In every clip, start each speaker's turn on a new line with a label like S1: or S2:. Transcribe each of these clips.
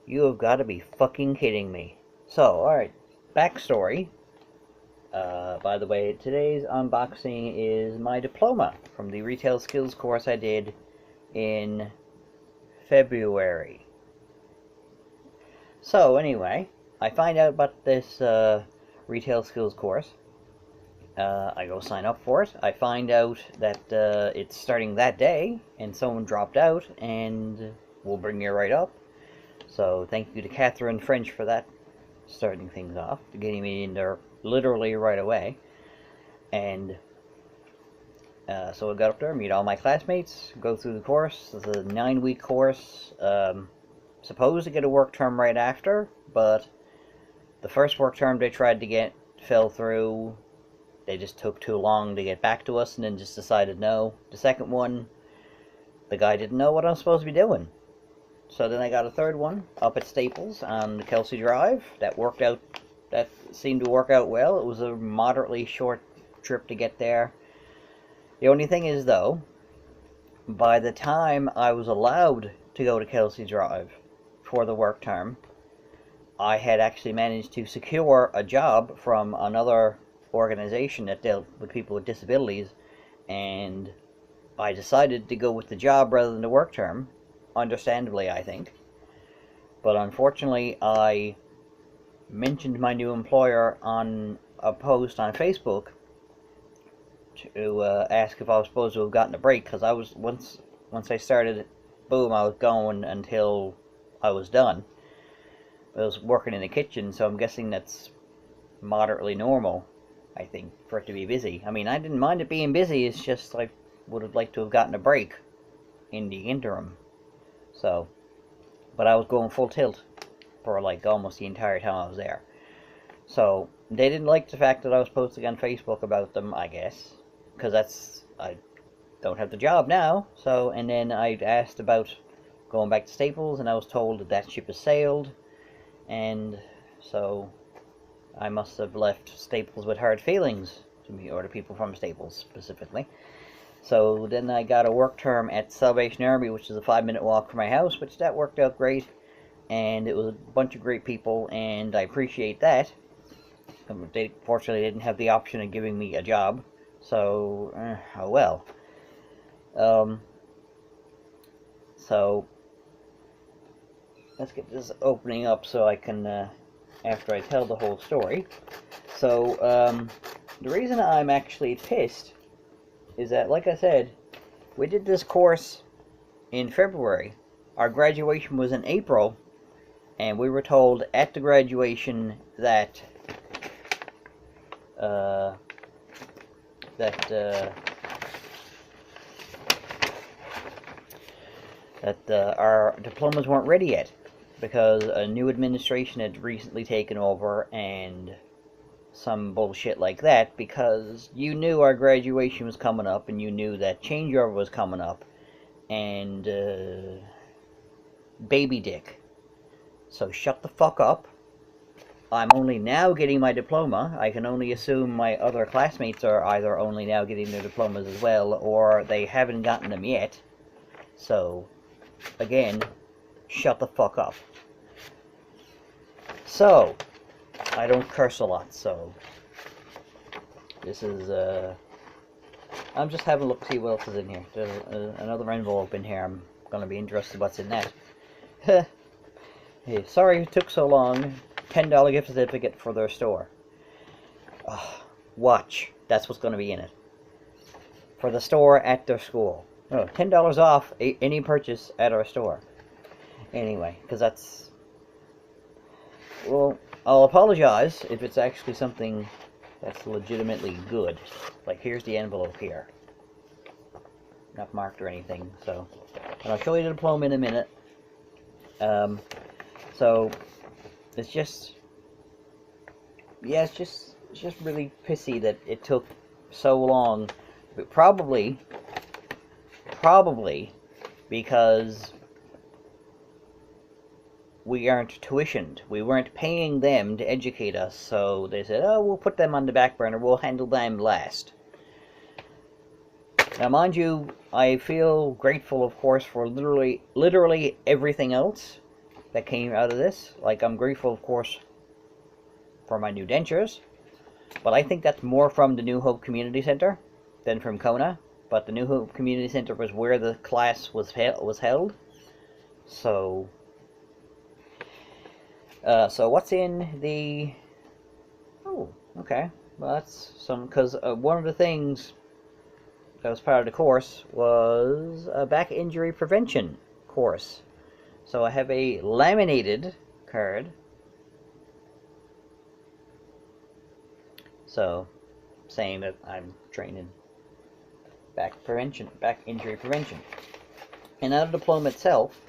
S1: You have got to be fucking kidding me. So, alright, backstory. By the way, today's unboxing is my diploma from the retail skills course I did in February. So, anyway, I find out about this retail skills course. I go sign up for it. I find out that it's starting that day, and someone dropped out, and we'll bring you right up. So thank you to Catherine French for that, starting things off, getting me in there literally right away. And so I got up there, meet all my classmates, go through the course. It's a 9-week course. Supposed to get a work term right after, but the first work term they tried to get fell through. They just took too long to get back to us and then just decided no. The second one, the guy didn't know what I was supposed to be doing. So then I got a third one up at Staples on the Kelsey Drive. That worked out. That seemed to work out well. It was a moderately short trip to get there. The only thing is, though, by the time I was allowed to go to Kelsey Drive for the work term, I had actually managed to secure a job from another organization that dealt with people with disabilities, and I decided to go with the job rather than the work term. Understandably, I think. But unfortunately, I mentioned my new employer on a post on Facebook to ask if I was supposed to have gotten a break, because I was once I started, boom, I was going until I was done. I was working in the kitchen, so I'm guessing that's moderately normal, I think, for it to be busy. I mean, I didn't mind it being busy, it's just I would have liked to have gotten a break in the interim. So, but I was going full tilt for like almost the entire time I was there. So, they didn't like the fact that I was posting on Facebook about them, I guess. Because I don't have the job now. So, and then I asked about going back to Staples, and I was told that that ship has sailed. And so, I must have left Staples with hard feelings to me, or to people from Staples specifically. So then I got a work term at Salvation Army, which is a 5-minute walk from my house, which that worked out great, and it was a bunch of great people, and I appreciate that. They fortunately didn't have the option of giving me a job, so, oh well. So, let's get this opening up so I can, after I tell the whole story. So, the reason I'm actually pissed is that, like I said, we did this course in February. Our graduation was in April, and we were told at the graduation that our diplomas weren't ready yet, because a new administration had recently taken over, and some bullshit like that, because you knew our graduation was coming up, and you knew that changeover was coming up, and baby dick. So shut the fuck up. I'm only now getting my diploma. I can only assume my other classmates are either only now getting their diplomas as well, or they haven't gotten them yet. So, again, shut the fuck up. So, I don't curse a lot, so this is, I'm just having a look to see what else is in here. There's another envelope in here. I'm going to be interested what's in that. Hey, sorry it took so long. $10 gift certificate for their store. Watch. That's what's going to be in it. For the store at their school. Oh, $10 off any purchase at our store. Anyway, because that's... Well, I'll apologize if it's actually something that's legitimately good. Like, here's the envelope here. Not marked or anything, so... And I'll show you the diploma in a minute. So, it's just... Yeah, it's just really pissy that it took so long. But probably because we aren't tuitioned. We weren't paying them to educate us, so they said, oh, we'll put them on the back burner, we'll handle them last. Now, mind you, I feel grateful, of course, for literally everything else, that came out of this. Like, I'm grateful, of course, for my new dentures, but I think that's more from the New Hope Community Center than from Kona. But the New Hope Community Center was where the class was held. So, so what's in the... Oh, okay. Well, that's some... Because one of the things that was part of the course was a back injury prevention course. So I have a laminated card. So, saying that I'm training back injury prevention. And out of the diploma itself,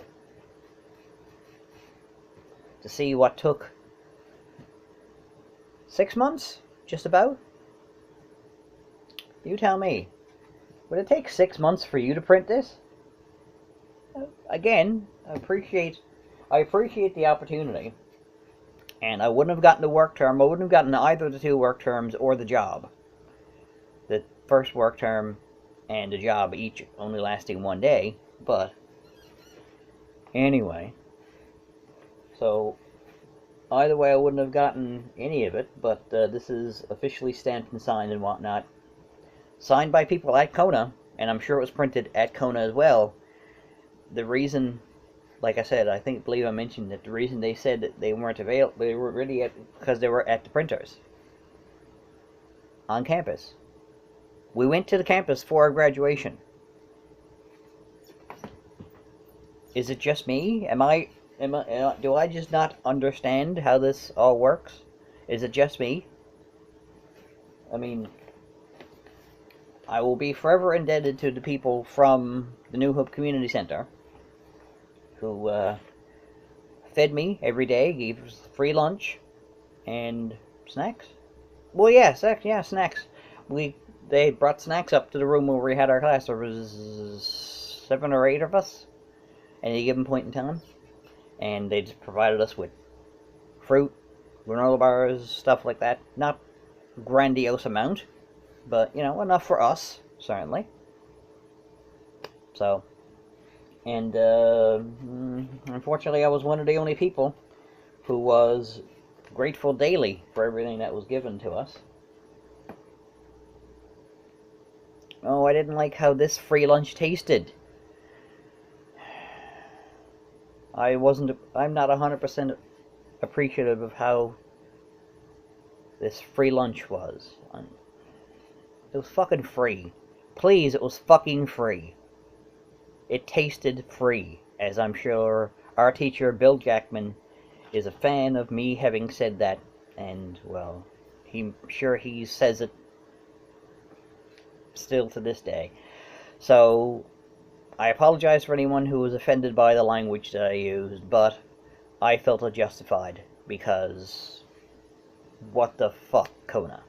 S1: to see what took 6 months, just about. You tell me, would it take 6 months for you to print this? Again, I appreciate the opportunity, and I wouldn't have gotten the work term. I wouldn't have gotten either of the 2 work terms or the job. The first work term and the job each only lasting 1 day, but anyway. So either way, I wouldn't have gotten any of it, but this is officially stamped and signed and whatnot. Signed by people at Kona, and I'm sure it was printed at Kona as well. The reason, like I said, I believe I mentioned that the reason they said that they weren't available, they were really because they were at the printers on campus. We went to the campus for our graduation. Is it just me? Do I just not understand how this all works? Is it just me? I mean, I will be forever indebted to the people from the New Hope Community Center who fed me every day, gave us free lunch and snacks. Well, yeah, snacks. They brought snacks up to the room where we had our class. There was 7 or 8 of us at any given point in time, and they just provided us with fruit, granola bars, stuff like that. Not grandiose amount, but, you know, enough for us, certainly. So, and unfortunately I was one of the only people who was grateful daily for everything that was given to us. Oh, I didn't like how this free lunch tasted. I'm not 100% appreciative of how this free lunch was. It was fucking free. Please, it was fucking free. It tasted free, as I'm sure our teacher, Bill Jackman, is a fan of me having said that, and, well, he says it still to this day. So, I apologize for anyone who was offended by the language that I used, but I felt it justified, because what the fuck, Kona?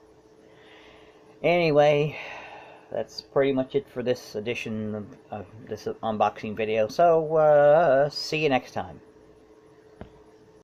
S1: Anyway, that's pretty much it for this edition of this unboxing video, so see you next time.